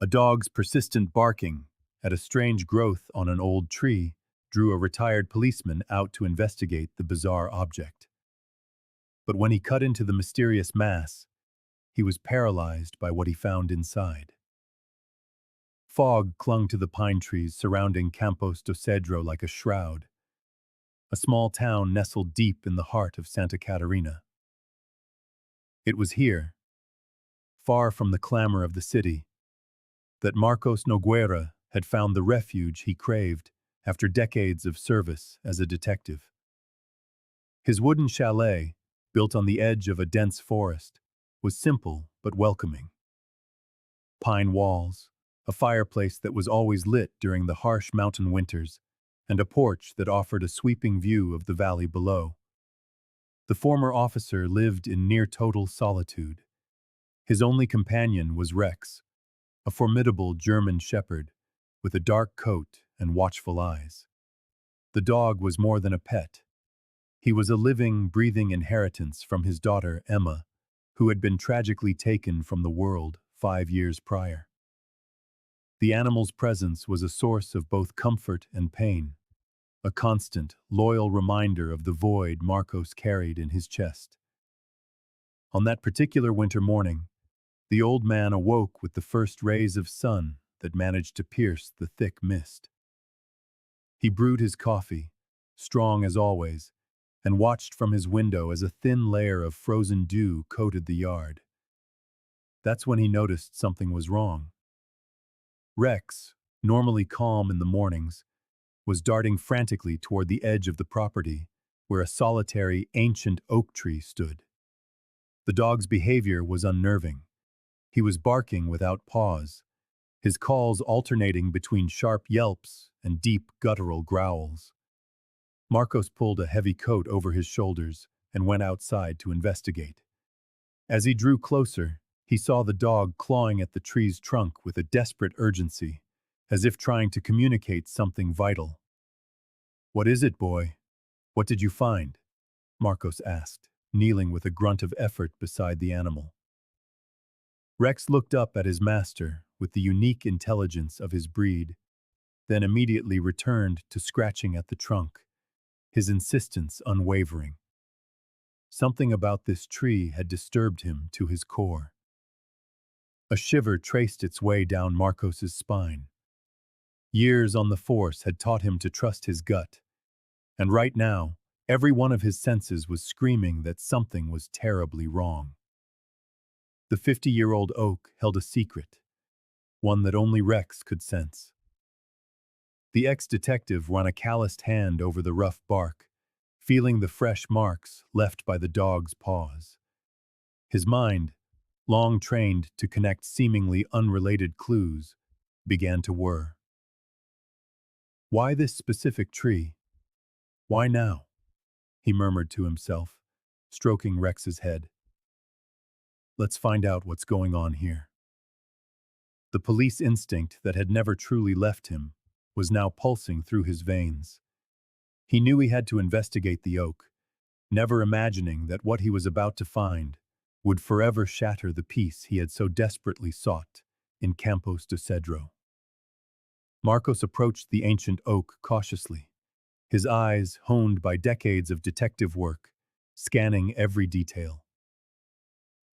A dog's persistent barking at a strange growth on an old tree drew a retired policeman out to investigate the bizarre object. But when he cut into the mysterious mass, he was paralyzed by what he found inside. Fog clung to the pine trees surrounding Campos do Cedro like a shroud, a small town nestled deep in the heart of Santa Catarina. It was here, far from the clamor of the city, that Marcos Nogueira had found the refuge he craved after decades of service as a detective. His wooden chalet, built on the edge of a dense forest, was simple but welcoming. Pine walls, a fireplace that was always lit during the harsh mountain winters, and a porch that offered a sweeping view of the valley below. The former officer lived in near-total solitude. His only companion was Rex, a formidable German shepherd with a dark coat and watchful eyes. The dog was more than a pet. He was a living, breathing inheritance from his daughter, Emma, who had been tragically taken from the world 5 years prior. The animal's presence was a source of both comfort and pain, a constant, loyal reminder of the void Marcos carried in his chest. On that particular winter morning, the old man awoke with the first rays of sun that managed to pierce the thick mist. He brewed his coffee, strong as always, and watched from his window as a thin layer of frozen dew coated the yard. That's when he noticed something was wrong. Rex, normally calm in the mornings, was darting frantically toward the edge of the property where a solitary, ancient oak tree stood. The dog's behavior was unnerving. He was barking without pause, his calls alternating between sharp yelps and deep guttural growls. Marcos pulled a heavy coat over his shoulders and went outside to investigate. As he drew closer, he saw the dog clawing at the tree's trunk with a desperate urgency, as if trying to communicate something vital. "What is it, boy? What did you find?" Marcos asked, kneeling with a grunt of effort beside the animal. Rex looked up at his master with the unique intelligence of his breed, then immediately returned to scratching at the trunk, his insistence unwavering. Something about this tree had disturbed him to his core. A shiver traced its way down Marcos's spine. Years on the force had taught him to trust his gut, and right now, every one of his senses was screaming that something was terribly wrong. The 50-year-old oak held a secret, one that only Rex could sense. The ex-detective ran a calloused hand over the rough bark, feeling the fresh marks left by the dog's paws. His mind, long trained to connect seemingly unrelated clues, began to whir. Why this specific tree? Why now? He murmured to himself, stroking Rex's head. Let's find out what's going on here. The police instinct that had never truly left him was now pulsing through his veins. He knew he had to investigate the oak, never imagining that what he was about to find would forever shatter the peace he had so desperately sought in Campos de Cedro. Marcos approached the ancient oak cautiously, his eyes honed by decades of detective work, scanning every detail.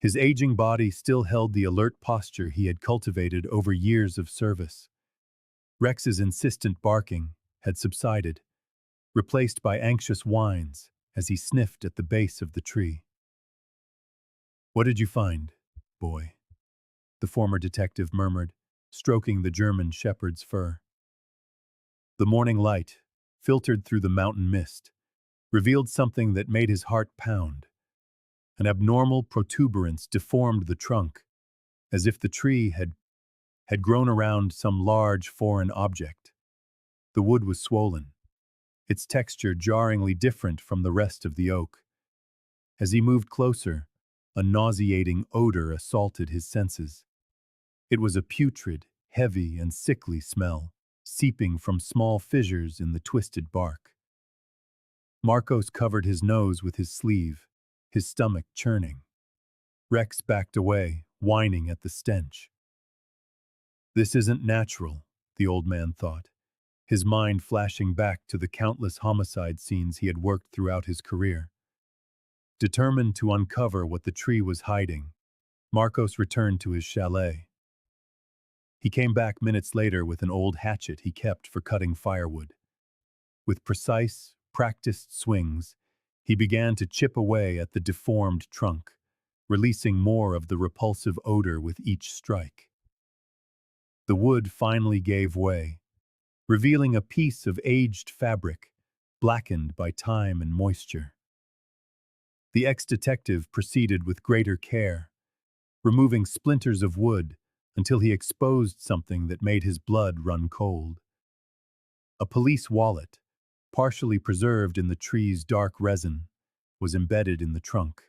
His aging body still held the alert posture he had cultivated over years of service. Rex's insistent barking had subsided, replaced by anxious whines as he sniffed at the base of the tree. "What did you find, boy?" the former detective murmured, stroking the German shepherd's fur. The morning light, filtered through the mountain mist, revealed something that made his heart pound. An abnormal protuberance deformed the trunk, as if the tree had grown around some large foreign object. The wood was swollen, its texture jarringly different from the rest of the oak. As he moved closer, a nauseating odor assaulted his senses. It was a putrid, heavy, and sickly smell, seeping from small fissures in the twisted bark. Marcos covered his nose with his sleeve, his stomach churning. Rex backed away, whining at the stench. This isn't natural, the old man thought, his mind flashing back to the countless homicide scenes he had worked throughout his career. Determined to uncover what the tree was hiding, Marcos returned to his chalet. He came back minutes later with an old hatchet he kept for cutting firewood. With precise, practiced swings, he began to chip away at the deformed trunk, releasing more of the repulsive odor with each strike. The wood finally gave way, revealing a piece of aged fabric, blackened by time and moisture. The ex-detective proceeded with greater care, removing splinters of wood until he exposed something that made his blood run cold. A police wallet, partially preserved in the tree's dark resin, was embedded in the trunk.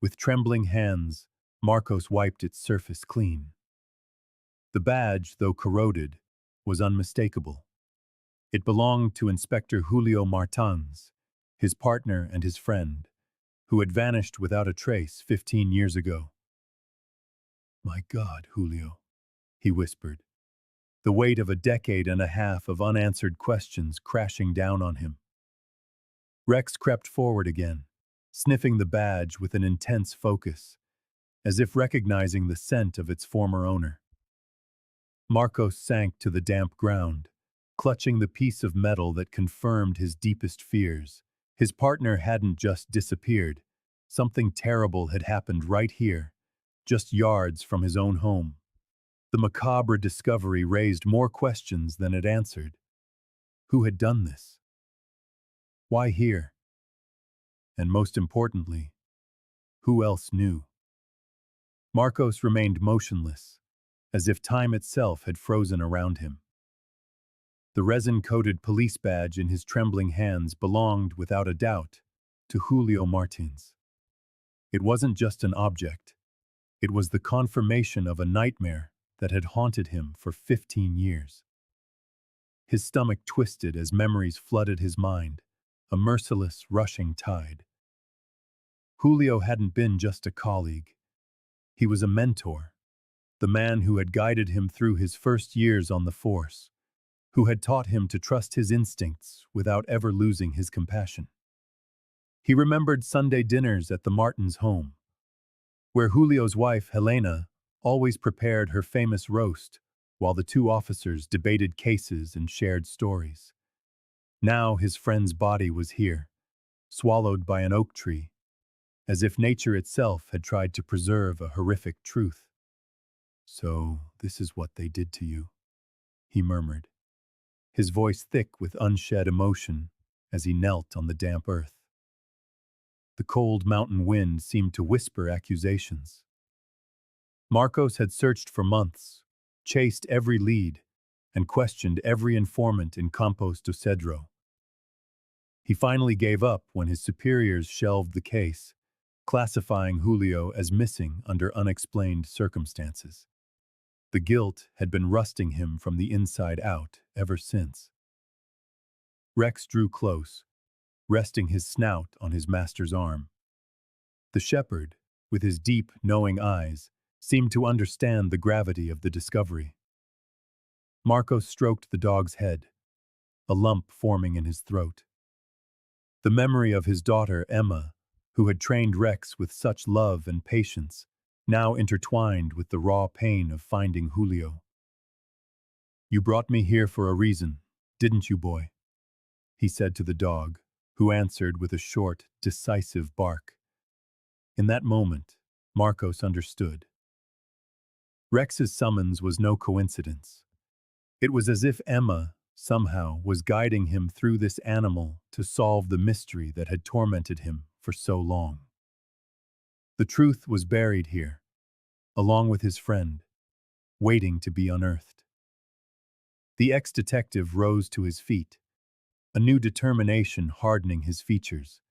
With trembling hands, Marcos wiped its surface clean. The badge, though corroded, was unmistakable. It belonged to Inspector Julio Martins, his partner and his friend, who had vanished without a trace 15 years ago. "My God, Julio," he whispered, the weight of a decade and a half of unanswered questions crashing down on him. Rex crept forward again, sniffing the badge with an intense focus, as if recognizing the scent of its former owner. Marcos sank to the damp ground, clutching the piece of metal that confirmed his deepest fears. His partner hadn't just disappeared. Something terrible had happened right here, just yards from his own home. The macabre discovery raised more questions than it answered. Who had done this? Why here? And most importantly, who else knew? Marcos remained motionless, as if time itself had frozen around him. The resin-coated police badge in his trembling hands belonged, without a doubt, to Julio Martins. It wasn't just an object. It was the confirmation of a nightmare that had haunted him for 15 years. His stomach twisted as memories flooded his mind, a merciless, rushing tide. Julio hadn't been just a colleague. He was a mentor, the man who had guided him through his first years on the force, who had taught him to trust his instincts without ever losing his compassion. He remembered Sunday dinners at the Martins' home, where Julio's wife, Helena, always prepared her famous roast while the two officers debated cases and shared stories. Now his friend's body was here, swallowed by an oak tree, as if nature itself had tried to preserve a horrific truth. "So, this is what they did to you," he murmured, his voice thick with unshed emotion as he knelt on the damp earth. The cold mountain wind seemed to whisper accusations. Marcos had searched for months, chased every lead, and questioned every informant in Campos do Cedro. He finally gave up when his superiors shelved the case, classifying Julio as missing under unexplained circumstances. The guilt had been rusting him from the inside out ever since. Rex drew close, resting his snout on his master's arm. The shepherd, with his deep, knowing eyes, seemed to understand the gravity of the discovery. Marcos stroked the dog's head, a lump forming in his throat. The memory of his daughter, Emma, who had trained Rex with such love and patience, now intertwined with the raw pain of finding Julio. "You brought me here for a reason, didn't you, boy?" he said to the dog, who answered with a short, decisive bark. In that moment, Marcos understood. Rex's summons was no coincidence. It was as if Emma, somehow, was guiding him through this animal to solve the mystery that had tormented him for so long. The truth was buried here, along with his friend, waiting to be unearthed. The ex-detective rose to his feet, a new determination hardening his features.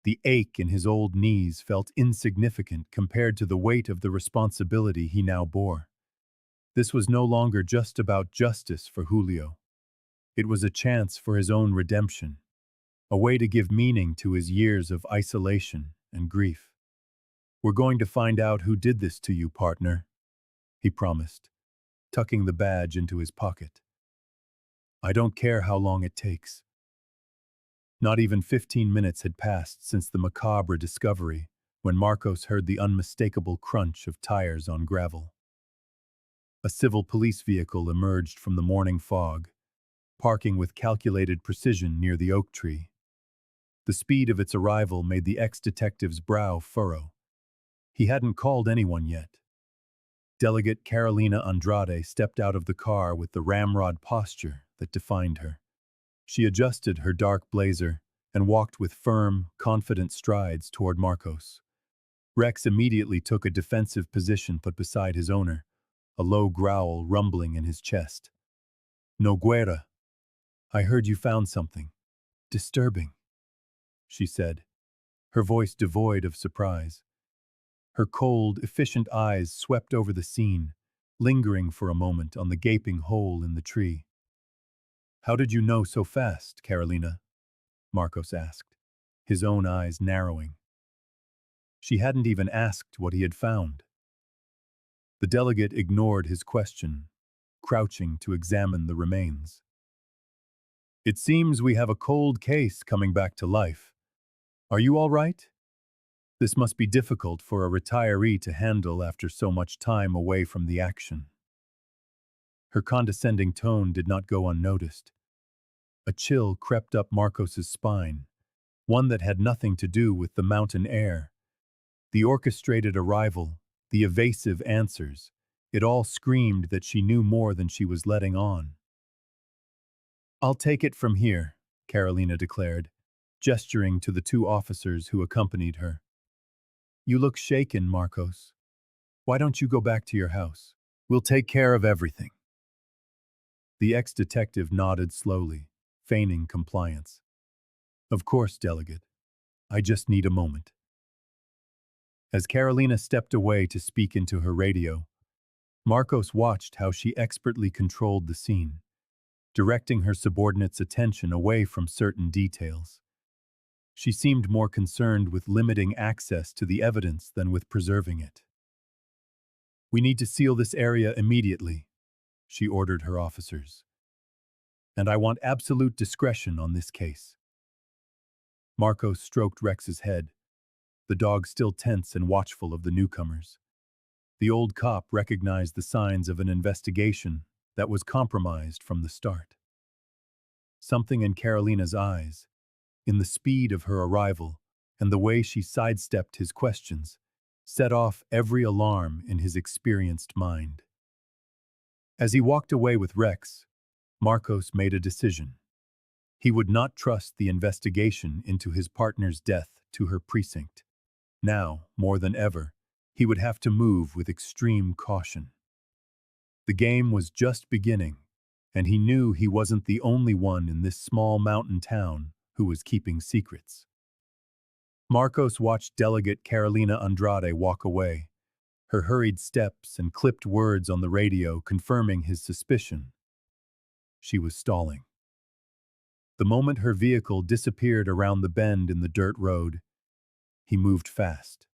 The ache in his old knees felt insignificant compared to the weight of the responsibility he now bore. This was no longer just about justice for Julio. It was a chance for his own redemption, a way to give meaning to his years of isolation and grief. "We're going to find out who did this to you, partner," he promised, tucking the badge into his pocket. I don't care how long it takes. Not even 15 minutes had passed since the macabre discovery when Marcos heard the unmistakable crunch of tires on gravel. A civil police vehicle emerged from the morning fog, parking with calculated precision near the oak tree. The speed of its arrival made the ex-detective's brow furrow. He hadn't called anyone yet. Delegate Carolina Andrade stepped out of the car with the ramrod posture that defined her. She adjusted her dark blazer and walked with firm, confident strides toward Marcos. Rex immediately took a defensive position put beside his owner, a low growl rumbling in his chest. Nogueira, I heard you found something disturbing, she said, her voice devoid of surprise. Her cold, efficient eyes swept over the scene, lingering for a moment on the gaping hole in the tree. How did you know so fast, Carolina? Marcos asked, his own eyes narrowing. She hadn't even asked what he had found. The delegate ignored his question, crouching to examine the remains. It seems we have a cold case coming back to life. Are you all right? This must be difficult for a retiree to handle after so much time away from the action. Her condescending tone did not go unnoticed. A chill crept up Marcos's spine, one that had nothing to do with the mountain air. The orchestrated arrival, the evasive answers, it all screamed that she knew more than she was letting on. I'll take it from here, Carolina declared, gesturing to the two officers who accompanied her. You look shaken, Marcos. Why don't you go back to your house? We'll take care of everything. The ex-detective nodded slowly, feigning compliance. Of course, delegate. I just need a moment. As Carolina stepped away to speak into her radio, Marcos watched how she expertly controlled the scene, directing her subordinates' attention away from certain details. She seemed more concerned with limiting access to the evidence than with preserving it. We need to seal this area immediately, she ordered her officers. And I want absolute discretion on this case. Marcos stroked Rex's head, the dog still tense and watchful of the newcomers. The old cop recognized the signs of an investigation that was compromised from the start. Something in Carolina's eyes, in the speed of her arrival and the way she sidestepped his questions, set off every alarm in his experienced mind. As he walked away with Rex, Marcos made a decision. He would not trust the investigation into his partner's death to her precinct. Now, more than ever, he would have to move with extreme caution. The game was just beginning, and he knew he wasn't the only one in this small mountain town who was keeping secrets. Marcos watched Delegate Carolina Andrade walk away, her hurried steps and clipped words on the radio confirming his suspicion. She was stalling. The moment her vehicle disappeared around the bend in the dirt road, he moved fast.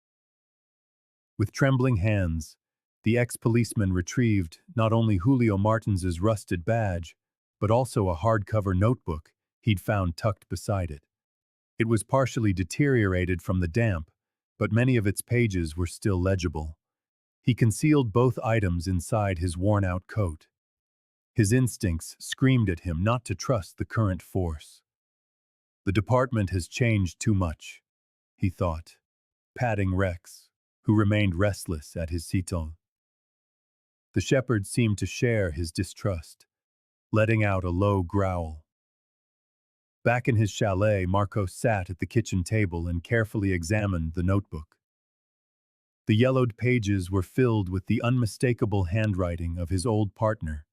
With trembling hands, the ex-policeman retrieved not only Julio Martins's rusted badge, but also a hardcover notebook he'd found tucked beside it. It was partially deteriorated from the damp, but many of its pages were still legible. He concealed both items inside his worn-out coat. His instincts screamed at him not to trust the current force. The department has changed too much, he thought, patting Rex, who remained restless at his seton. The shepherd seemed to share his distrust, letting out a low growl. Back in his chalet, Marcos sat at the kitchen table and carefully examined the notebook. The yellowed pages were filled with the unmistakable handwriting of his old partner,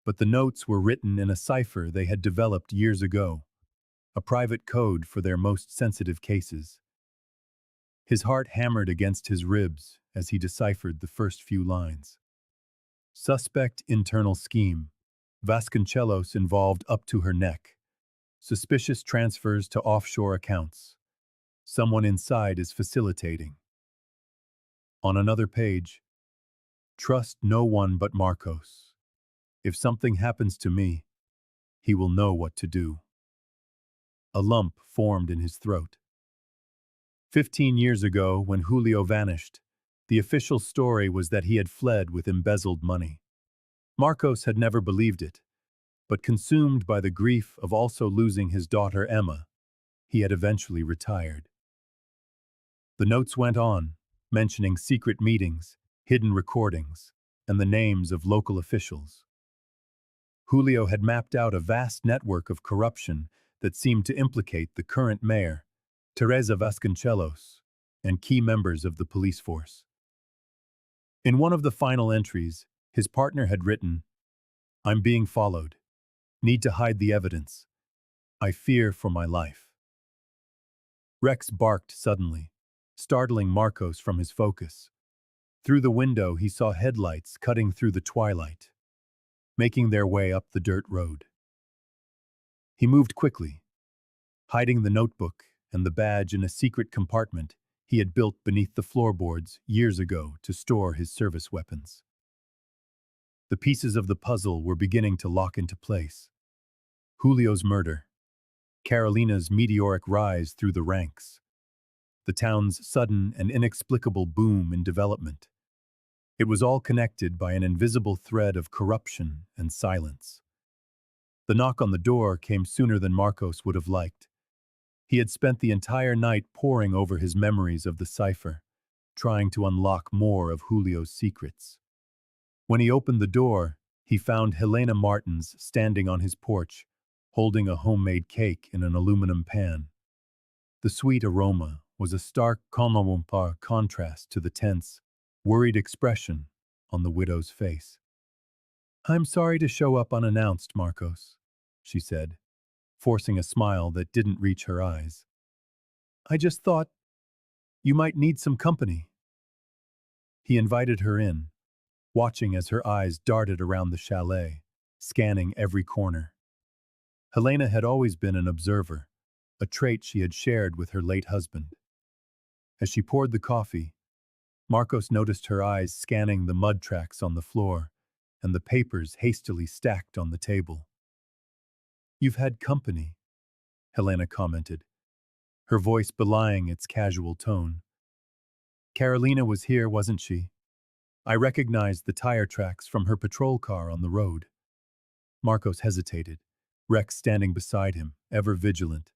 but the notes were written in a cipher they had developed years ago, a private code for their most sensitive cases. His heart hammered against his ribs as he deciphered the first few lines. Suspect internal scheme. Vasconcelos involved up to her neck. Suspicious transfers to offshore accounts. Someone inside is facilitating. On another page, Trust no one but Marcos. If something happens to me, he will know what to do. A lump formed in his throat. 15 years ago, when Julio vanished, the official story was that he had fled with embezzled money. Marcos had never believed it, but consumed by the grief of also losing his daughter Emma, he had eventually retired. The notes went on, mentioning secret meetings, hidden recordings, and the names of local officials. Julio had mapped out a vast network of corruption that seemed to implicate the current mayor, Teresa Vasconcelos, and key members of the police force. In one of the final entries, his partner had written, "I'm being followed. Need to hide the evidence. I fear for my life." Rex barked suddenly, startling Marcos from his focus. Through the window he saw headlights cutting through the twilight, making their way up the dirt road. He moved quickly, hiding the notebook and the badge in a secret compartment he had built beneath the floorboards years ago to store his service weapons. The pieces of the puzzle were beginning to lock into place. Julio's murder, Carolina's meteoric rise through the ranks, the town's sudden and inexplicable boom in development. It was all connected by an invisible thread of corruption and silence. The knock on the door came sooner than Marcos would have liked. He had spent the entire night poring over his memories of the cipher, trying to unlock more of Julio's secrets. When he opened the door, he found Helena Martins standing on his porch, holding a homemade cake in an aluminum pan. The sweet aroma was a stark contrast to the tense, worried expression on the widow's face. "I'm sorry to show up unannounced, Marcos," she said, forcing a smile that didn't reach her eyes. "I just thought you might need some company." He invited her in, watching as her eyes darted around the chalet, scanning every corner. Helena had always been an observer, a trait she had shared with her late husband. As she poured the coffee, Marcos noticed her eyes scanning the mud tracks on the floor and the papers hastily stacked on the table. "You've had company," Helena commented, her voice belying its casual tone. "Carolina was here, wasn't she? I recognized the tire tracks from her patrol car on the road." Marcos hesitated, Rex standing beside him, ever vigilant.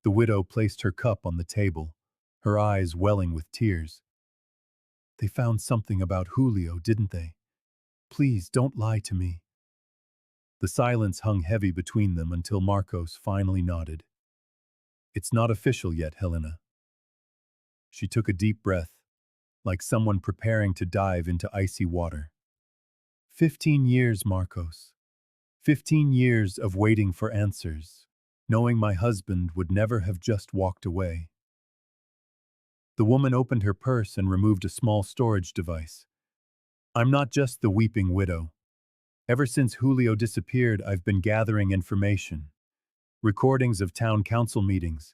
The widow placed her cup on the table, her eyes welling with tears. "They found something about Julio, didn't they? Please, don't lie to me." The silence hung heavy between them until Marcos finally nodded. "It's not official yet, Helena." She took a deep breath, like someone preparing to dive into icy water. 15 years, Marcos. 15 years of waiting for answers, knowing my husband would never have just walked away. The woman opened her purse and removed a small storage device. "I'm not just the weeping widow. Ever since Julio disappeared, I've been gathering information. Recordings of town council meetings,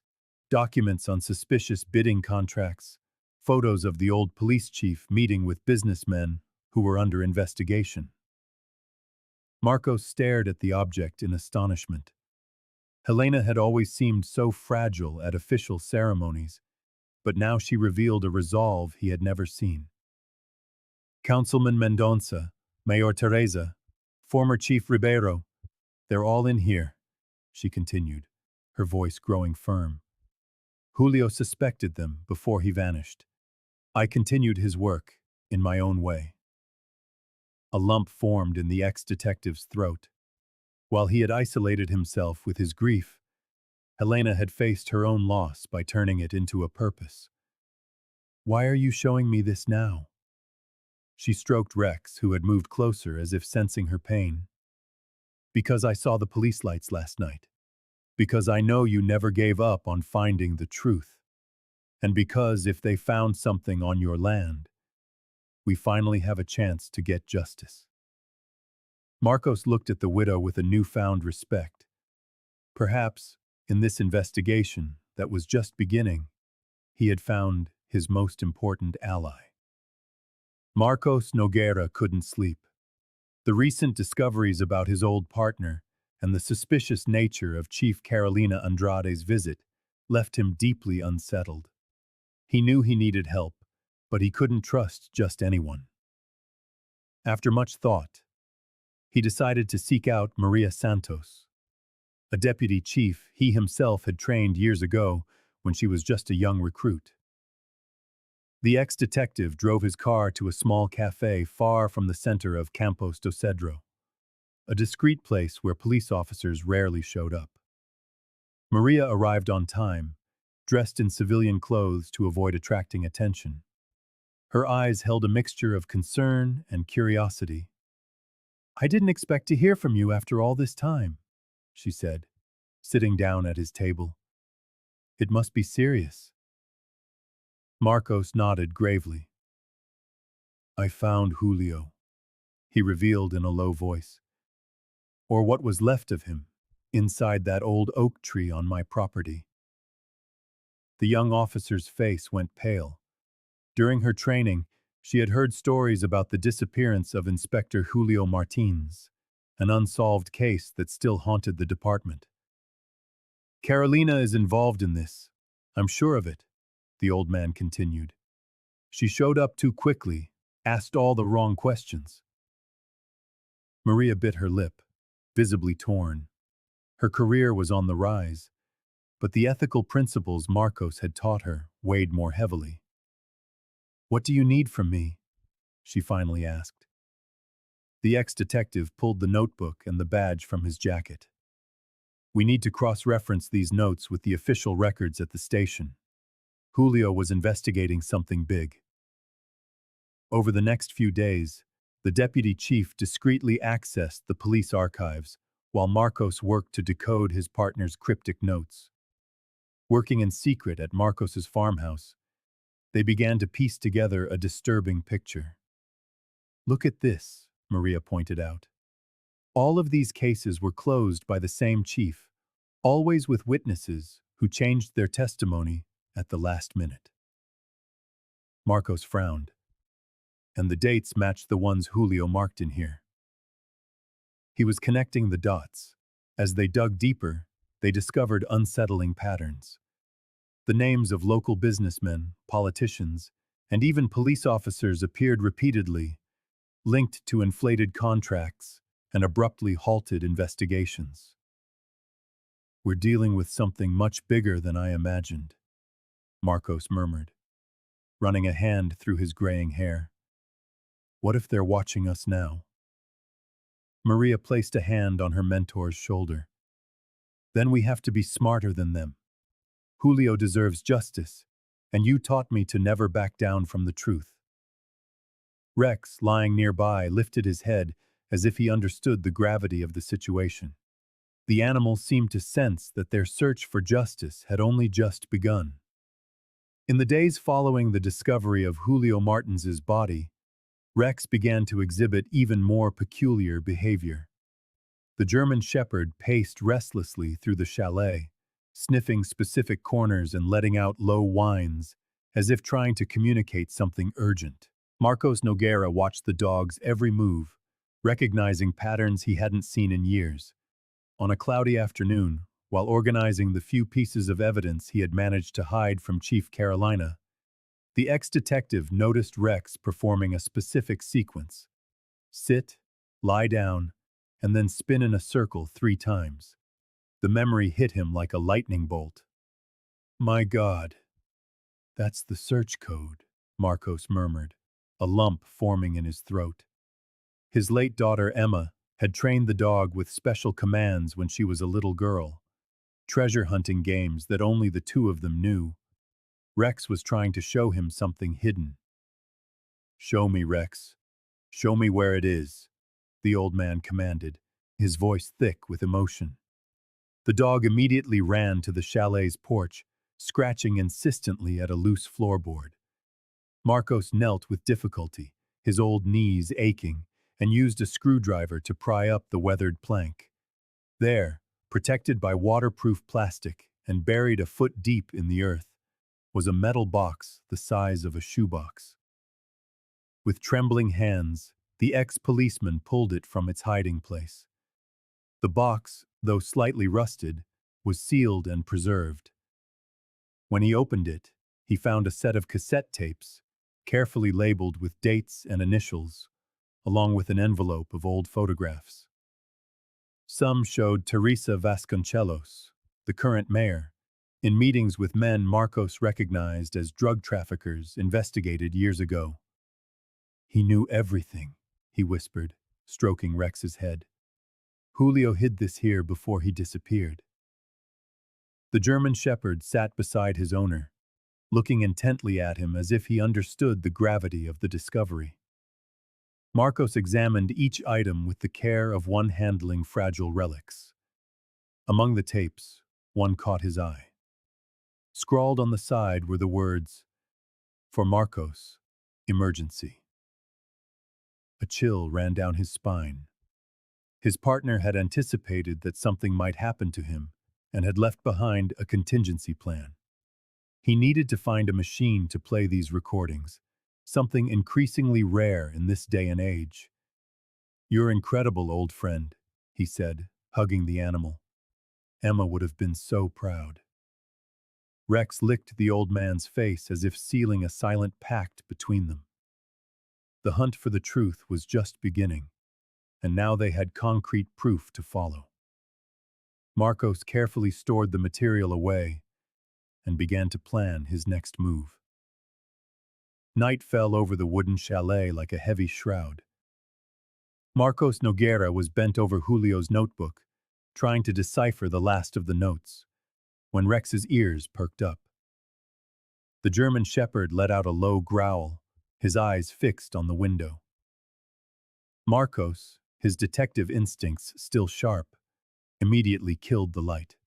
documents on suspicious bidding contracts, photos of the old police chief meeting with businessmen who were under investigation." Marcos stared at the object in astonishment. Helena had always seemed so fragile at official ceremonies, but now she revealed a resolve he had never seen. "Councilman Mendonça, Mayor Teresa, former Chief Ribeiro, they're all in here," she continued, her voice growing firm. "Julio suspected them before he vanished. I continued his work in my own way." A lump formed in the ex-detective's throat. While he had isolated himself with his grief, Helena had faced her own loss by turning it into a purpose. "Why are you showing me this now?" She stroked Rex, who had moved closer as if sensing her pain. "Because I saw the police lights last night. Because I know you never gave up on finding the truth. And because if they found something on your land, we finally have a chance to get justice." Marcos looked at the widow with a newfound respect. Perhaps, in this investigation that was just beginning, he had found his most important ally. Marcos Nogueira couldn't sleep. The recent discoveries about his old partner and the suspicious nature of Chief Carolina Andrade's visit left him deeply unsettled. He knew he needed help, but he couldn't trust just anyone. After much thought, he decided to seek out Maria Santos, a deputy chief he himself had trained years ago when she was just a young recruit. The ex-detective drove his car to a small cafe far from the center of Campos do Cedro, a discreet place where police officers rarely showed up. Maria arrived on time, dressed in civilian clothes to avoid attracting attention. Her eyes held a mixture of concern and curiosity. "I didn't expect to hear from you after all this time," she said, sitting down at his table. "It must be serious." Marcos nodded gravely. "I found Julio," he revealed in a low voice. "Or what was left of him, inside that old oak tree on my property." The young officer's face went pale. During her training, she had heard stories about the disappearance of Inspector Julio Martins, an unsolved case that still haunted the department. "Carolina is involved in this. I'm sure of it," the old man continued. "She showed up too quickly, asked all the wrong questions." Maria bit her lip, visibly torn. Her career was on the rise, but the ethical principles Marcos had taught her weighed more heavily. "What do you need from me?" she finally asked. The ex-detective pulled the notebook and the badge from his jacket. "We need to cross-reference these notes with the official records at the station. Julio was investigating something big." Over the next few days, the deputy chief discreetly accessed the police archives while Marcos worked to decode his partner's cryptic notes. Working in secret at Marcos's farmhouse, they began to piece together a disturbing picture. "Look at this," Maria pointed out. "All of these cases were closed by the same chief, always with witnesses who changed their testimony at the last minute." Marcos frowned. "And the dates matched the ones Julio marked in here." He was connecting the dots. As they dug deeper, they discovered unsettling patterns. The names of local businessmen, politicians, and even police officers appeared repeatedly, linked to inflated contracts and abruptly halted investigations. "We're dealing with something much bigger than I imagined," Marcos murmured, running a hand through his graying hair. "What if they're watching us now?" Maria placed a hand on her mentor's shoulder. "Then we have to be smarter than them. Julio deserves justice, and you taught me to never back down from the truth." Rex, lying nearby, lifted his head as if he understood the gravity of the situation. The animal seemed to sense that their search for justice had only just begun. In the days following the discovery of Julio Martins's body, Rex began to exhibit even more peculiar behavior. The German shepherd paced restlessly through the chalet, sniffing specific corners and letting out low whines, as if trying to communicate something urgent. Marcos Nogueira watched the dog's every move, recognizing patterns he hadn't seen in years. On a cloudy afternoon, while organizing the few pieces of evidence he had managed to hide from Chief Carolina, the ex-detective noticed Rex performing a specific sequence: sit, lie down, and then spin in a circle 3 times. The memory hit him like a lightning bolt. "My God, that's the search code," Marcos murmured, a lump forming in his throat. His late daughter Emma had trained the dog with special commands when she was a little girl, treasure hunting games that only the two of them knew. Rex was trying to show him something hidden. "Show me, Rex. Show me where it is," the old man commanded, his voice thick with emotion. The dog immediately ran to the chalet's porch, scratching insistently at a loose floorboard. Marcos knelt with difficulty, his old knees aching, and used a screwdriver to pry up the weathered plank. There, protected by waterproof plastic and buried a foot deep in the earth, was a metal box the size of a shoebox. With trembling hands, the ex-policeman pulled it from its hiding place. The box, though slightly rusted, was sealed and preserved. When he opened it, he found a set of cassette tapes, carefully labeled with dates and initials, along with an envelope of old photographs. Some showed Teresa Vasconcelos, the current mayor, in meetings with men Marcos recognized as drug traffickers investigated years ago. He knew everything, he whispered, stroking Rex's head. Julio hid this here before he disappeared. The German shepherd sat beside his owner, looking intently at him as if he understood the gravity of the discovery. Marcos examined each item with the care of one handling fragile relics. Among the tapes, one caught his eye. Scrawled on the side were the words, "For Marcos, emergency." A chill ran down his spine. His partner had anticipated that something might happen to him and had left behind a contingency plan. He needed to find a machine to play these recordings, something increasingly rare in this day and age. "You're incredible, old friend," he said, hugging the animal. Emma would have been so proud. Rex licked the old man's face as if sealing a silent pact between them. The hunt for the truth was just beginning, and now they had concrete proof to follow. Marcos carefully stored the material away and began to plan his next move. Night fell over the wooden chalet like a heavy shroud. Marcos Nogueira was bent over Julio's notebook, trying to decipher the last of the notes, when Rex's ears perked up. The German shepherd let out a low growl, his eyes fixed on the window. Marcos, his detective instincts still sharp, immediately killed the light.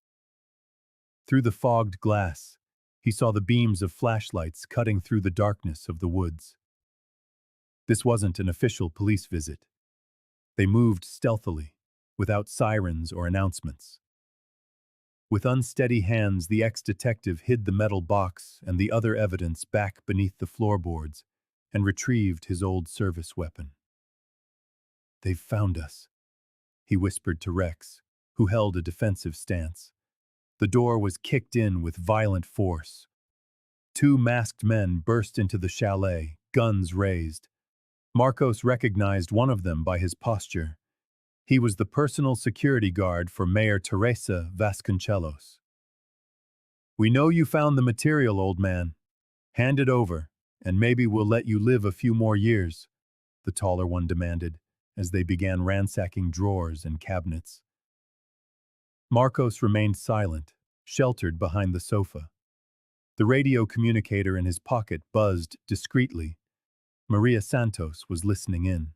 Through the fogged glass, he saw the beams of flashlights cutting through the darkness of the woods. This wasn't an official police visit. They moved stealthily, without sirens or announcements. With unsteady hands, the ex-detective hid the metal box and the other evidence back beneath the floorboards and retrieved his old service weapon. "They've found us," he whispered to Rex, who held a defensive stance. The door was kicked in with violent force. Two masked men burst into the chalet, guns raised. Marcos recognized one of them by his posture. He was the personal security guard for Mayor Teresa Vasconcelos. "We know you found the material, old man. Hand it over, and maybe we'll let you live a few more years," the taller one demanded, as they began ransacking drawers and cabinets. Marcos remained silent, sheltered behind the sofa. The radio communicator in his pocket buzzed discreetly. Maria Santos was listening in.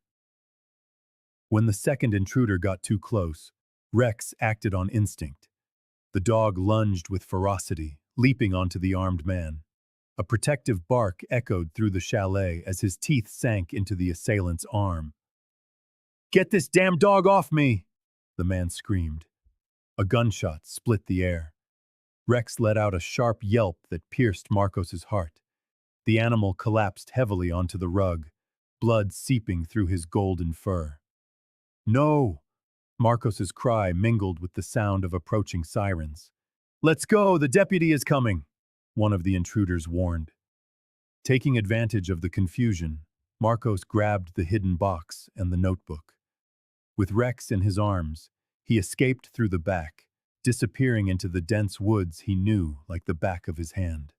When the second intruder got too close, Rex acted on instinct. The dog lunged with ferocity, leaping onto the armed man. A protective bark echoed through the chalet as his teeth sank into the assailant's arm. "Get this damn dog off me!" the man screamed. A gunshot split the air. Rex let out a sharp yelp that pierced Marcos's heart. The animal collapsed heavily onto the rug, blood seeping through his golden fur. "No!" Marcos's cry mingled with the sound of approaching sirens. "Let's go, the deputy is coming," one of the intruders warned. Taking advantage of the confusion, Marcos grabbed the hidden box and the notebook. With Rex in his arms, he escaped through the back, disappearing into the dense woods he knew like the back of his hand.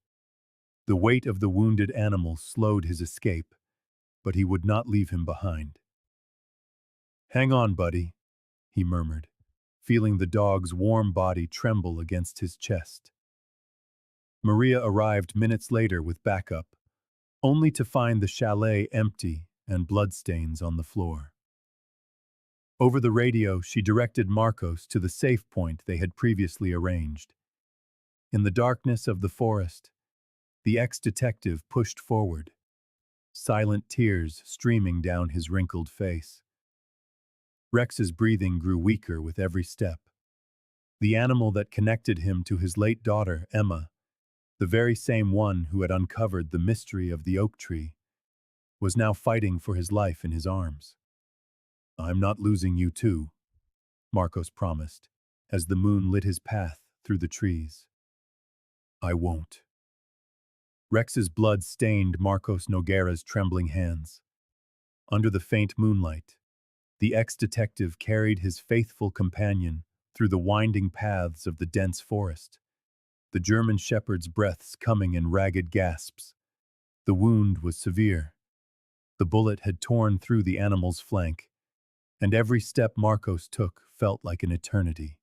The weight of the wounded animal slowed his escape, but he would not leave him behind. "Hang on, buddy," he murmured, feeling the dog's warm body tremble against his chest. Maria arrived minutes later with backup, only to find the chalet empty and bloodstains on the floor. Over the radio, she directed Marcos to the safe point they had previously arranged. In the darkness of the forest, the ex-detective pushed forward, silent tears streaming down his wrinkled face. Rex's breathing grew weaker with every step. The animal that connected him to his late daughter, Emma, the very same one who had uncovered the mystery of the oak tree, was now fighting for his life in his arms. "I'm not losing you too," Marcos promised, as the moon lit his path through the trees. "I won't." Rex's blood stained Marcos Nogueira's trembling hands. Under the faint moonlight, the ex-detective carried his faithful companion through the winding paths of the dense forest, the German shepherd's breaths coming in ragged gasps. The wound was severe. The bullet had torn through the animal's flank, and every step Marcos took felt like an eternity.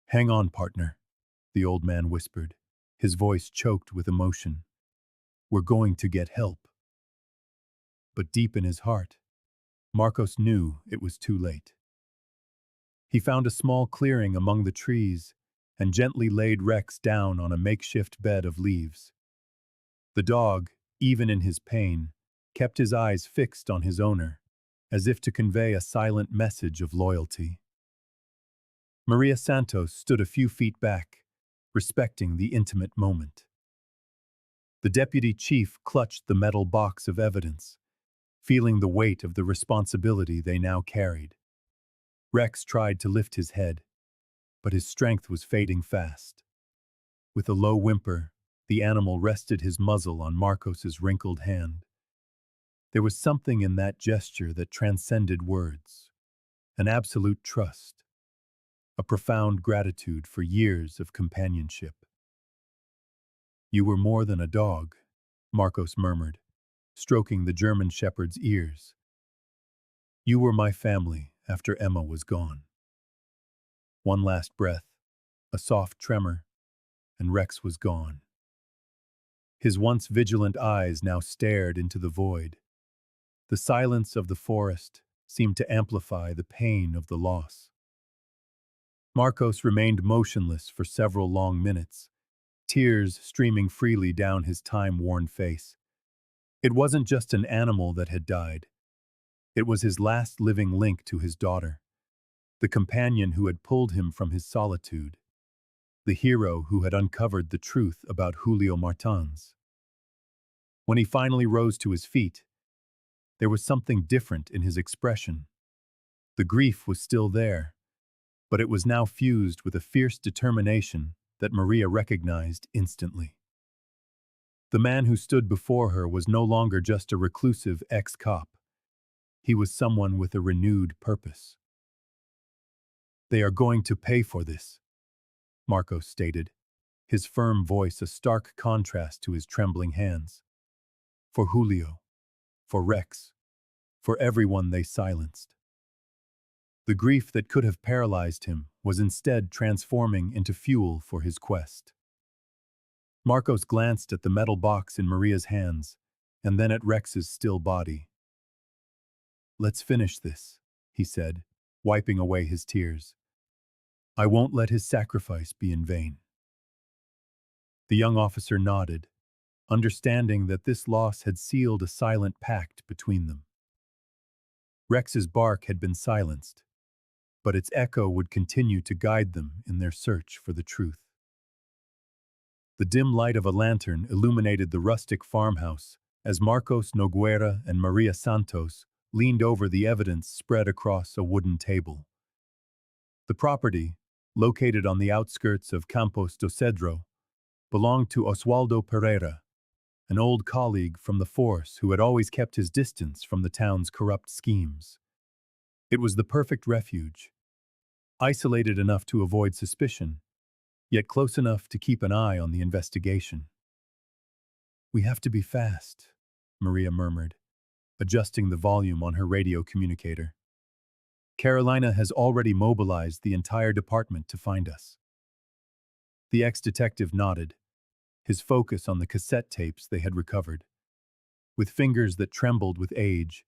"Hang on, partner," the old man whispered, his voice choked with emotion. "We're going to get help." But deep in his heart, Marcos knew it was too late. He found a small clearing among the trees and gently laid Rex down on a makeshift bed of leaves. The dog, even in his pain, kept his eyes fixed on his owner, as if to convey a silent message of loyalty. Maria Santos stood a few feet back, respecting the intimate moment. The deputy chief clutched the metal box of evidence, feeling the weight of the responsibility they now carried. Rex tried to lift his head, but his strength was fading fast. With a low whimper, the animal rested his muzzle on Marcos's wrinkled hand. There was something in that gesture that transcended words, an absolute trust, a profound gratitude for years of companionship. "You were more than a dog," Marcos murmured, stroking the German shepherd's ears. "You were my family after Emma was gone." One last breath, a soft tremor, and Rex was gone. His once vigilant eyes now stared into the void. The silence of the forest seemed to amplify the pain of the loss. Marcos remained motionless for several long minutes, tears streaming freely down his time-worn face. It wasn't just an animal that had died. It was his last living link to his daughter, the companion who had pulled him from his solitude, the hero who had uncovered the truth about Julio Martins. When he finally rose to his feet, there was something different in his expression. The grief was still there, but it was now fused with a fierce determination that Maria recognized instantly. The man who stood before her was no longer just a reclusive ex-cop. He was someone with a renewed purpose. "They are going to pay for this," Marcos stated, his firm voice a stark contrast to his trembling hands. "For Julio, for Rex, for everyone they silenced." The grief that could have paralyzed him was instead transforming into fuel for his quest. Marcos glanced at the metal box in Maria's hands, and then at Rex's still body. "Let's finish this," he said, wiping away his tears. "I won't let his sacrifice be in vain." The young officer nodded, understanding that this loss had sealed a silent pact between them. Rex's bark had been silenced, but its echo would continue to guide them in their search for the truth. The dim light of a lantern illuminated the rustic farmhouse as Marcos Nogueira and Maria Santos leaned over the evidence spread across a wooden table. The property, located on the outskirts of Campos do Cedro, belonged to Oswaldo Pereira, an old colleague from the force who had always kept his distance from the town's corrupt schemes. It was the perfect refuge, isolated enough to avoid suspicion, yet close enough to keep an eye on the investigation. "We have to be fast," Maria murmured, adjusting the volume on her radio communicator. "Carolina has already mobilized the entire department to find us." The ex-detective nodded, his focus on the cassette tapes they had recovered. With fingers that trembled with age,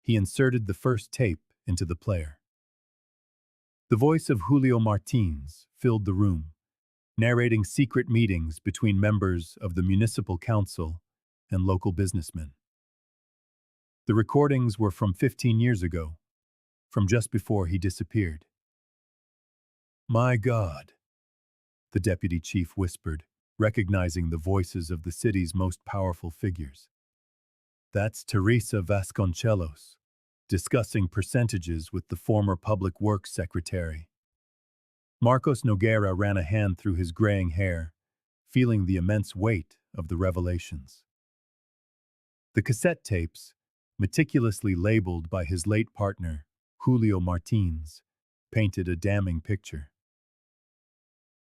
he inserted the first tape into the player. The voice of Julio Martins filled the room, narrating secret meetings between members of the municipal council and local businessmen. The recordings were from 15 years ago, from just before he disappeared. "My God," the deputy chief whispered, recognizing the voices of the city's most powerful figures. That's Teresa Vasconcelos, discussing percentages with the former Public Works Secretary. Marcos Nogueira ran a hand through his graying hair, feeling the immense weight of the revelations. The cassette tapes, meticulously labeled by his late partner, Julio Martins, painted a damning picture.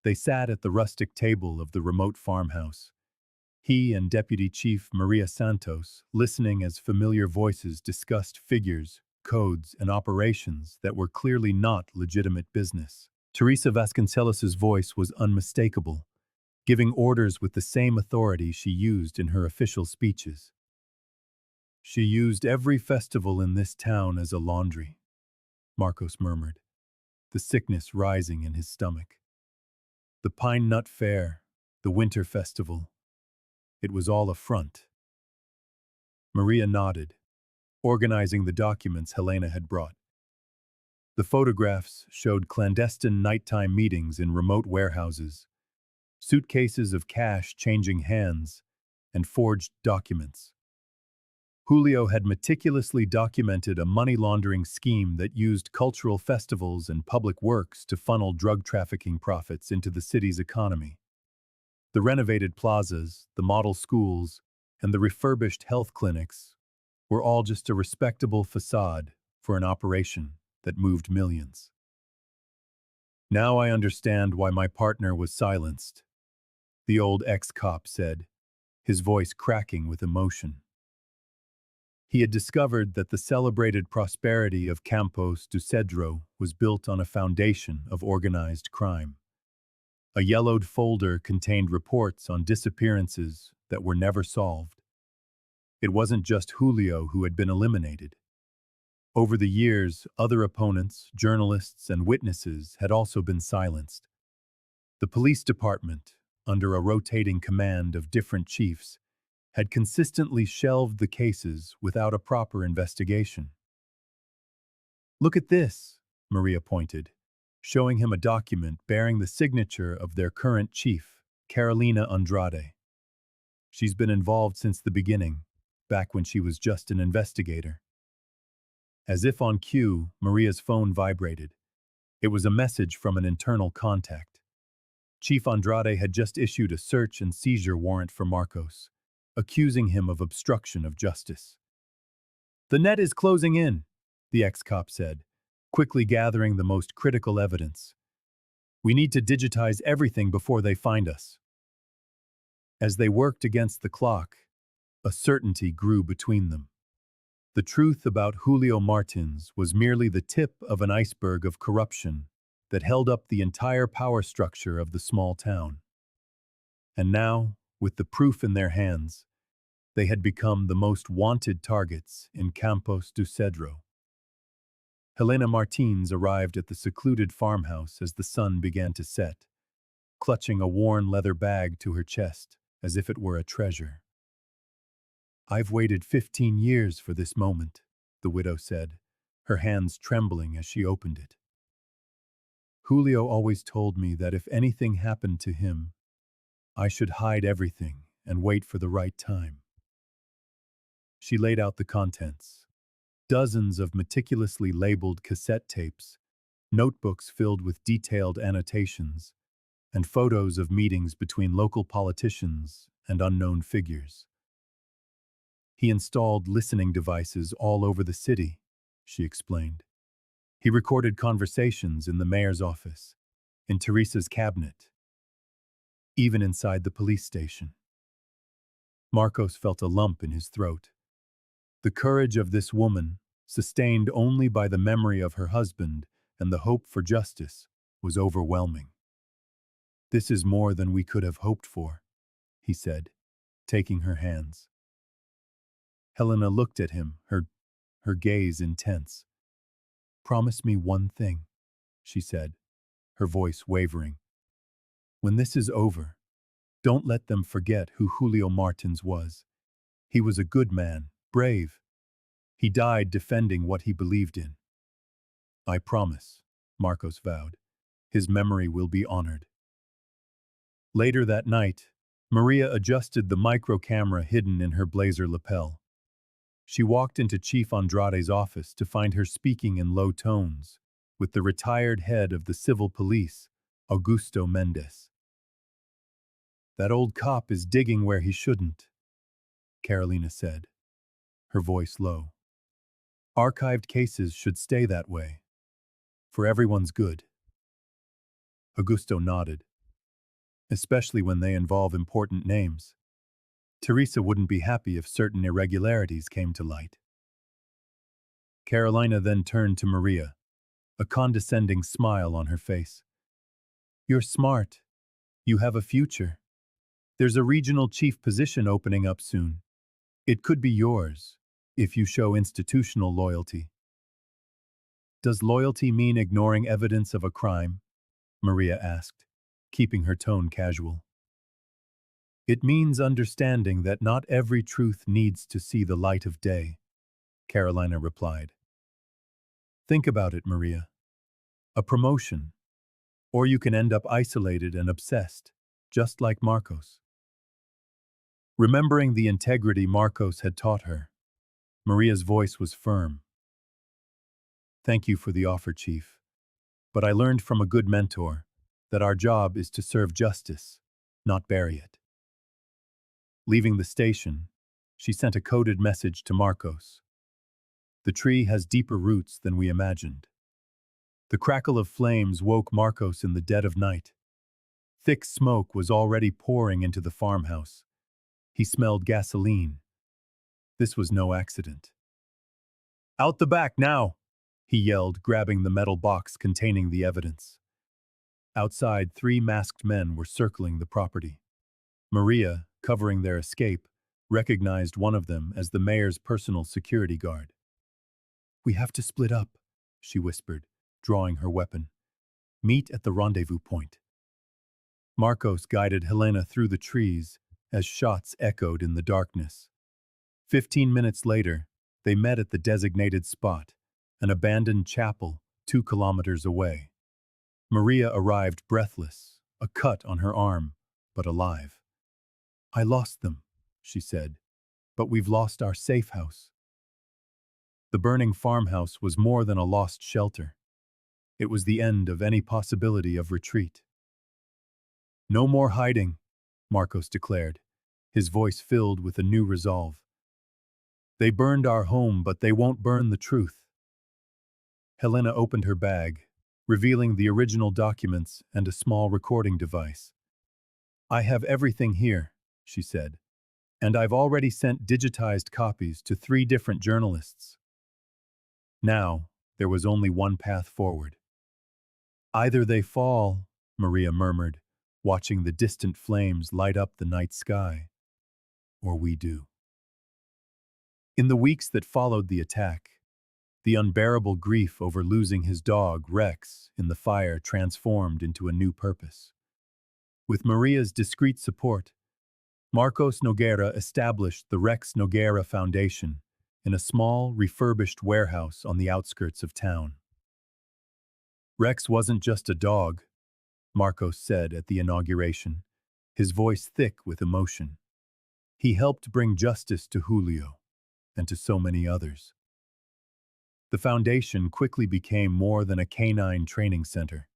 They sat at the rustic table of the remote farmhouse, he and Deputy Chief Maria Santos listening as familiar voices discussed figures, codes, and operations that were clearly not legitimate business. Teresa Vasconcelos's voice was unmistakable, giving orders with the same authority she used in her official speeches. She used every festival in this town as a laundry, Marcos murmured, the sickness rising in his stomach. The Pine Nut Fair, the Winter Festival, it was all a front. Maria nodded, organizing the documents Helena had brought. The photographs showed clandestine nighttime meetings in remote warehouses, suitcases of cash changing hands, and forged documents. Julio had meticulously documented a money laundering scheme that used cultural festivals and public works to funnel drug trafficking profits into the city's economy. The renovated plazas, the model schools, and the refurbished health clinics were all just a respectable facade for an operation that moved millions. Now I understand why my partner was silenced, the old ex-cop said, his voice cracking with emotion. He had discovered that the celebrated prosperity of Campos do Cedro was built on a foundation of organized crime. A yellowed folder contained reports on disappearances that were never solved. It wasn't just Julio who had been eliminated. Over the years, other opponents, journalists, and witnesses had also been silenced. The police department, under a rotating command of different chiefs, had consistently shelved the cases without a proper investigation. Look at this, Maria pointed, showing him a document bearing the signature of their current chief, Carolina Andrade. She's been involved since the beginning, back when she was just an investigator. As if on cue, Maria's phone vibrated. It was a message from an internal contact. Chief Andrade had just issued a search and seizure warrant for Marcos, accusing him of obstruction of justice. The net is closing in, the ex-cop said, quickly gathering the most critical evidence. We need to digitize everything before they find us. As they worked against the clock, a certainty grew between them. The truth about Julio Martins was merely the tip of an iceberg of corruption that held up the entire power structure of the small town. And now, with the proof in their hands, they had become the most wanted targets in Campos do Cedro. Helena Martins arrived at the secluded farmhouse as the sun began to set, clutching a worn leather bag to her chest as if it were a treasure. I've waited 15 years for this moment, the widow said, her hands trembling as she opened it. Julio always told me that if anything happened to him, I should hide everything and wait for the right time. She laid out the contents. Dozens of meticulously labeled cassette tapes, notebooks filled with detailed annotations, and photos of meetings between local politicians and unknown figures. He installed listening devices all over the city, she explained. He recorded conversations in the mayor's office, in Teresa's cabinet, even inside the police station. Marcos felt a lump in his throat. The courage of this woman, sustained only by the memory of her husband and the hope for justice, was overwhelming. This is more than we could have hoped for, he said, taking her hands. Helena looked at him, her gaze intense. Promise me one thing, she said, her voice wavering. When this is over, don't let them forget who Julio Martins was. He was a good man, brave. He died defending what he believed in. I promise, Marcos vowed. His memory will be honored. Later that night, Maria adjusted the micro camera hidden in her blazer lapel. She walked into Chief Andrade's office to find her speaking in low tones, with the retired head of the civil police, Augusto Mendez. "That old cop is digging where he shouldn't," Carolina said, her voice low. "Archived cases should stay that way, for everyone's good." Augusto nodded. "Especially when they involve important names. Teresa wouldn't be happy if certain irregularities came to light." Carolina then turned to Maria, a condescending smile on her face. "You're smart. You have a future. There's a regional chief position opening up soon. It could be yours, if you show institutional loyalty." "Does loyalty mean ignoring evidence of a crime?" Maria asked, keeping her tone casual. "It means understanding that not every truth needs to see the light of day," Carolina replied. "Think about it, Maria. A promotion. Or you can end up isolated and obsessed, just like Marcos." Remembering the integrity Marcos had taught her, Maria's voice was firm. "Thank you for the offer, Chief. But I learned from a good mentor that our job is to serve justice, not bury it." Leaving the station, she sent a coded message to Marcos. "The tree has deeper roots than we imagined." The crackle of flames woke Marcos in the dead of night. Thick smoke was already pouring into the farmhouse. He smelled gasoline. This was no accident. "Out the back now!" he yelled, grabbing the metal box containing the evidence. Outside, 3 masked men were circling the property. Maria, covering their escape, recognized one of them as the mayor's personal security guard. "We have to split up," she whispered, drawing her weapon. "Meet at the rendezvous point." Marcos guided Helena through the trees as shots echoed in the darkness. 15 minutes later, they met at the designated spot, an abandoned chapel 2 kilometers away. Maria arrived breathless, a cut on her arm, but alive. "I lost them," she said, "but we've lost our safe house." The burning farmhouse was more than a lost shelter. It was the end of any possibility of retreat. "No more hiding," Marcos declared, his voice filled with a new resolve. "They burned our home, but they won't burn the truth." Helena opened her bag, revealing the original documents and a small recording device. "I have everything here," she said, "and I've already sent digitized copies to 3 different journalists." Now, there was only one path forward. "Either they fall," Maria murmured, watching the distant flames light up the night sky, "or we do." In the weeks that followed the attack, the unbearable grief over losing his dog, Rex, in the fire transformed into a new purpose. With Maria's discreet support, Marcos Nogueira established the Rex Nogueira Foundation in a small, refurbished warehouse on the outskirts of town. "Rex wasn't just a dog," Marcos said at the inauguration, his voice thick with emotion. "He helped bring justice to Julio, and to so many others." The foundation quickly became more than a canine training center.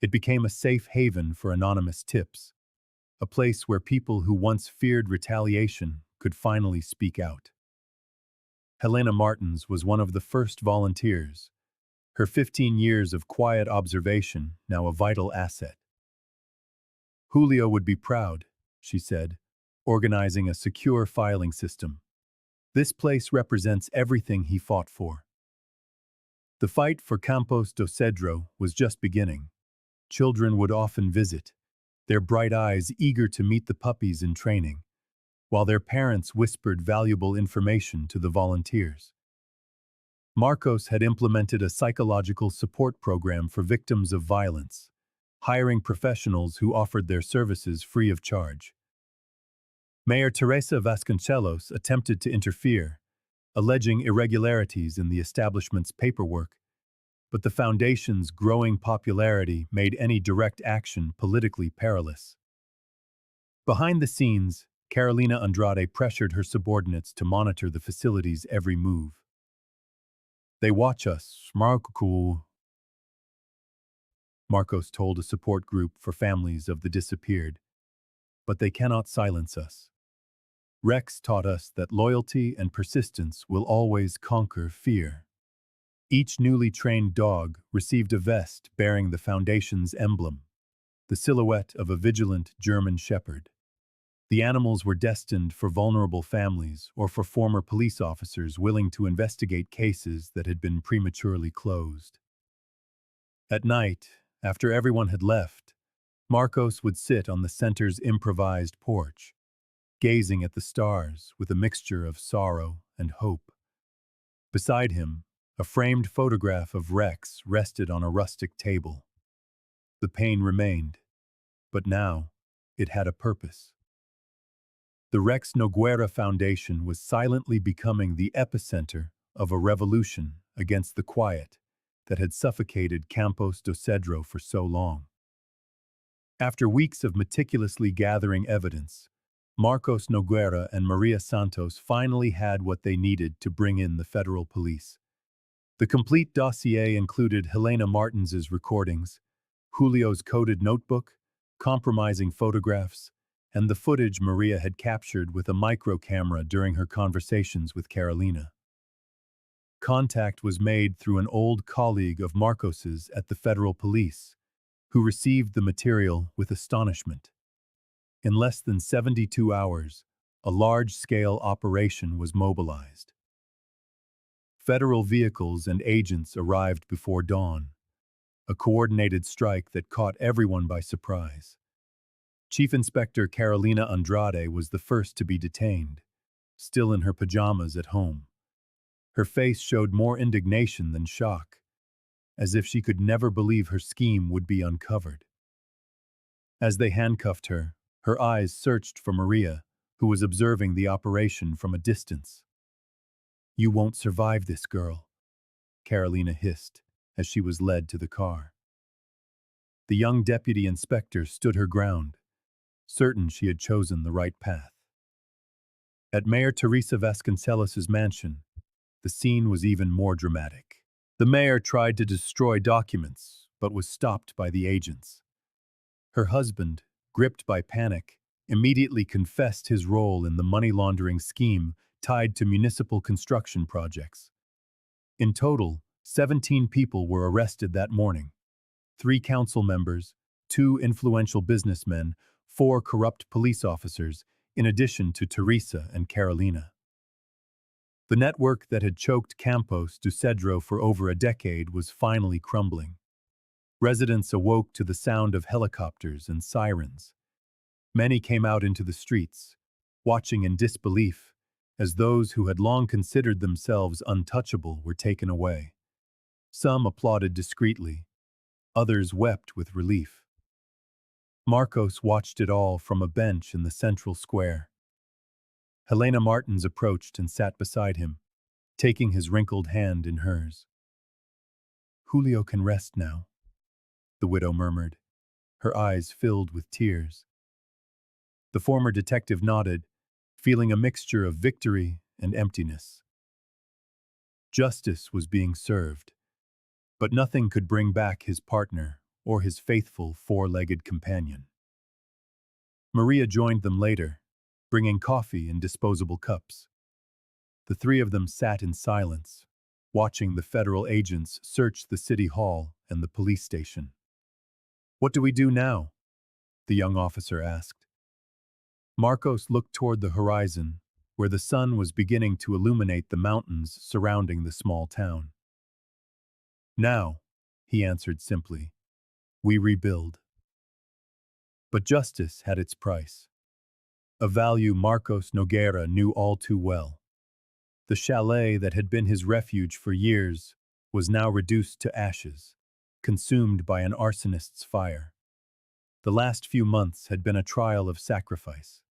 It became a safe haven for anonymous tips, a place where people who once feared retaliation could finally speak out. Helena Martins was one of the first volunteers, her 15 years of quiet observation now a vital asset. "Julio would be proud," she said, organizing a secure filing system. "This place represents everything he fought for." The fight for Campos do Cedro was just beginning. Children would often visit, their bright eyes eager to meet the puppies in training, while their parents whispered valuable information to the volunteers. Marcos had implemented a psychological support program for victims of violence, hiring professionals who offered their services free of charge. Mayor Teresa Vasconcelos attempted to interfere, alleging irregularities in the establishment's paperwork, but the foundation's growing popularity made any direct action politically perilous. Behind the scenes, Carolina Andrade pressured her subordinates to monitor the facility's every move. They watch us, Marcos told a support group for families of the disappeared, but they cannot silence us. Rex taught us that loyalty and persistence will always conquer fear. Each newly trained dog received a vest bearing the Foundation's emblem, the silhouette of a vigilant German shepherd. The animals were destined for vulnerable families or for former police officers willing to investigate cases that had been prematurely closed. At night, after everyone had left, Marcos would sit on the center's improvised porch, gazing at the stars with a mixture of sorrow and hope. Beside him, a framed photograph of Rex rested on a rustic table. The pain remained, but now it had a purpose. The Rex Nogueira Foundation was silently becoming the epicenter of a revolution against the quiet that had suffocated Campos do Cedro for so long. After weeks of meticulously gathering evidence, Marcos Nogueira and Maria Santos finally had what they needed to bring in the federal police. The complete dossier included Helena Martins's recordings, Julio's coded notebook, compromising photographs, and the footage Maria had captured with a micro camera during her conversations with Carolina. Contact was made through an old colleague of Marcos's at the federal police, who received the material with astonishment. In less than 72 hours, a large-scale operation was mobilized. Federal vehicles and agents arrived before dawn, a coordinated strike that caught everyone by surprise. Chief Inspector Carolina Andrade was the first to be detained, still in her pajamas at home. Her face showed more indignation than shock, as if she could never believe her scheme would be uncovered. As they handcuffed her, her eyes searched for Maria, who was observing the operation from a distance. "You won't survive this, girl," Carolina hissed as she was led to the car. The young deputy inspector stood her ground, certain she had chosen the right path. At Mayor Teresa Vasconcelos's mansion, the scene was even more dramatic. The mayor tried to destroy documents, but was stopped by the agents. Her husband, gripped by panic, immediately confessed his role in the money laundering scheme tied to municipal construction projects. In total, 17 people were arrested that morning. 3 council members, 2 influential businessmen, 4 corrupt police officers, in addition to Teresa and Carolina. The network that had choked Campos do Cedro for over a decade was finally crumbling. Residents awoke to the sound of helicopters and sirens. Many came out into the streets, watching in disbelief as those who had long considered themselves untouchable were taken away. Some applauded discreetly, others wept with relief. Marcos watched it all from a bench in the central square. Helena Martins approached and sat beside him, taking his wrinkled hand in hers. "Julio can rest now," the widow murmured, her eyes filled with tears. The former detective nodded, feeling a mixture of victory and emptiness. Justice was being served, but nothing could bring back his partner or his faithful 4-legged companion. Maria joined them later, bringing coffee in disposable cups. The 3 of them sat in silence, watching the federal agents search the city hall and the police station. "What do we do now?" the young officer asked. Marcos looked toward the horizon, where the sun was beginning to illuminate the mountains surrounding the small town. "Now," he answered simply, "we rebuild." But justice had its price, a value Marcos Nogueira knew all too well. The chalet that had been his refuge for years was now reduced to ashes, consumed by an arsonist's fire. The last few months had been a trial of sacrifice.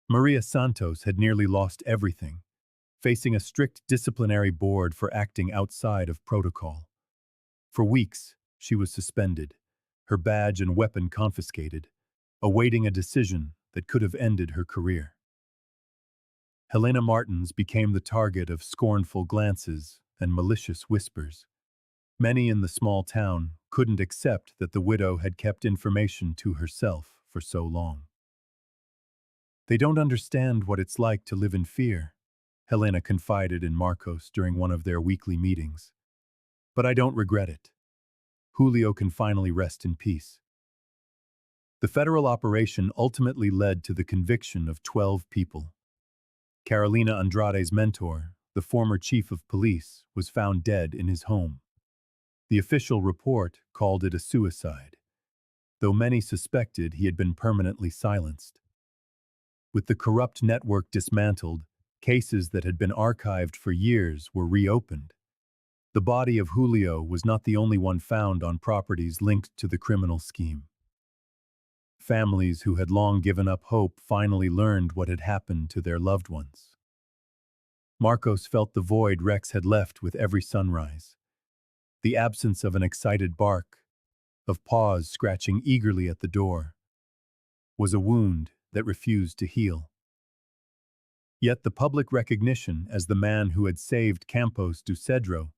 Maria Santos had nearly lost everything, facing a strict disciplinary board for acting outside of protocol. For weeks, she was suspended, her badge and weapon confiscated, awaiting a decision that could have ended her career. Helena Martins became the target of scornful glances and malicious whispers. Many in the small town couldn't accept that the widow had kept information to herself for so long. They don't understand what it's like to live in fear, Helena confided in Marcos during one of their weekly meetings. But I don't regret it. Julio can finally rest in peace. The federal operation ultimately led to the conviction of 12 people. Carolina Andrade's mentor, the former chief of police, was found dead in his home. The official report called it a suicide, though many suspected he had been permanently silenced. With the corrupt network dismantled, cases that had been archived for years were reopened. The body of Julio was not the only one found on properties linked to the criminal scheme. Families who had long given up hope finally learned what had happened to their loved ones. Marcos felt the void Rex had left with every sunrise. The absence of an excited bark, of paws scratching eagerly at the door, was a wound that refused to heal. Yet the public recognition as the man who had saved Campos do Cedro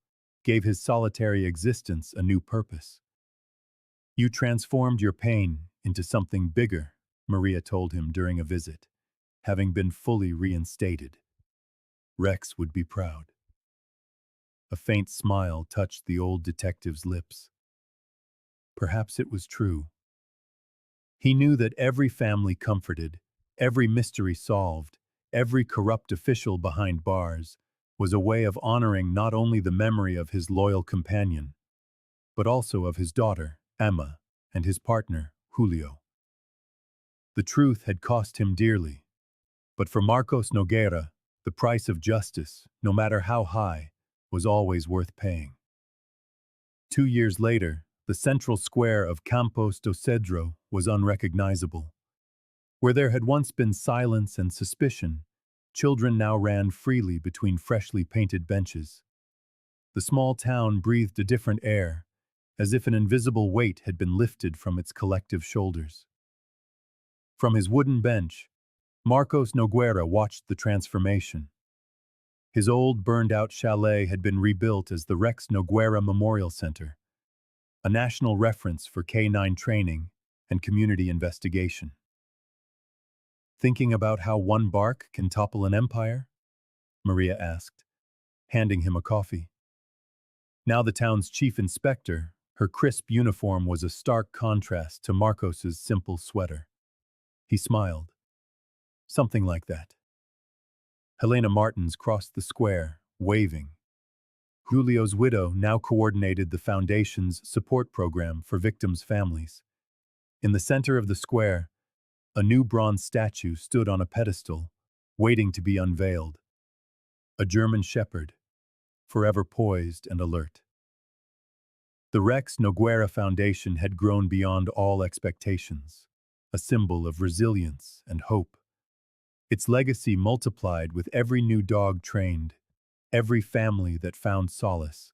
gave his solitary existence a new purpose. You transformed your pain into something bigger, Maria told him during a visit, having been fully reinstated. Rex would be proud. A faint smile touched the old detective's lips. Perhaps it was true. He knew that every family comforted, every mystery solved, every corrupt official behind bars was a way of honoring not only the memory of his loyal companion, but also of his daughter, Emma, and his partner, Julio. The truth had cost him dearly, but for Marcos Nogueira, the price of justice, no matter how high, was always worth paying. 2 years later, the central square of Campos do Cedro was unrecognizable. Where there had once been silence and suspicion, children now ran freely between freshly painted benches. The small town breathed a different air, as if an invisible weight had been lifted from its collective shoulders. From his wooden bench, Marcos Nogueira watched the transformation. His old burned-out chalet had been rebuilt as the Rex Nogueira Memorial Center, a national reference for K-9 training and community investigation. Thinking about how one bark can topple an empire? Maria asked, handing him a coffee. Now the town's chief inspector, her crisp uniform was a stark contrast to Marcos's simple sweater. He smiled. Something like that. Helena Martins crossed the square, waving. Julio's widow now coordinated the foundation's support program for victims' families. In the center of the square, a new bronze statue stood on a pedestal, waiting to be unveiled. A German shepherd, forever poised and alert. The Rex Nogueira Foundation had grown beyond all expectations, a symbol of resilience and hope. Its legacy multiplied with every new dog trained, every family that found solace,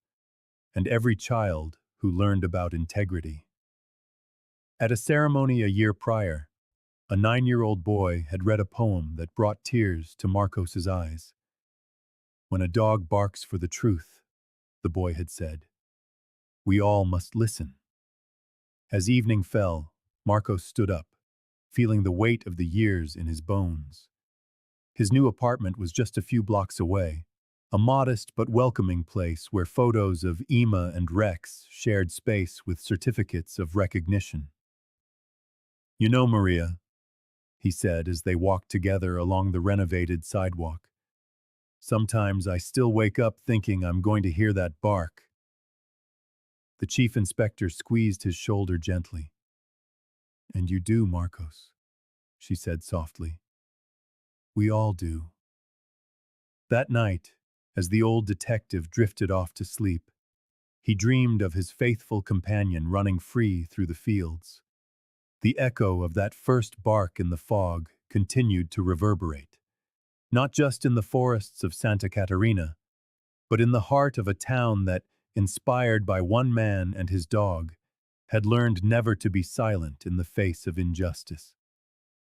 and every child who learned about integrity. At a ceremony a year prior, a 9-year-old boy had read a poem that brought tears to Marcos's eyes. When a dog barks for the truth, the boy had said, we all must listen. As evening fell, Marcos stood up, feeling the weight of the years in his bones. His new apartment was just a few blocks away, a modest but welcoming place where photos of Emma and Rex shared space with certificates of recognition. You know, Maria, he said as they walked together along the renovated sidewalk, sometimes I still wake up thinking I'm going to hear that bark. The chief inspector squeezed his shoulder gently. And you do, Marcos, she said softly. We all do. That night, as the old detective drifted off to sleep, he dreamed of his faithful companion running free through the fields. The echo of that first bark in the fog continued to reverberate, not just in the forests of Santa Catarina, but in the heart of a town that, inspired by one man and his dog, had learned never to be silent in the face of injustice.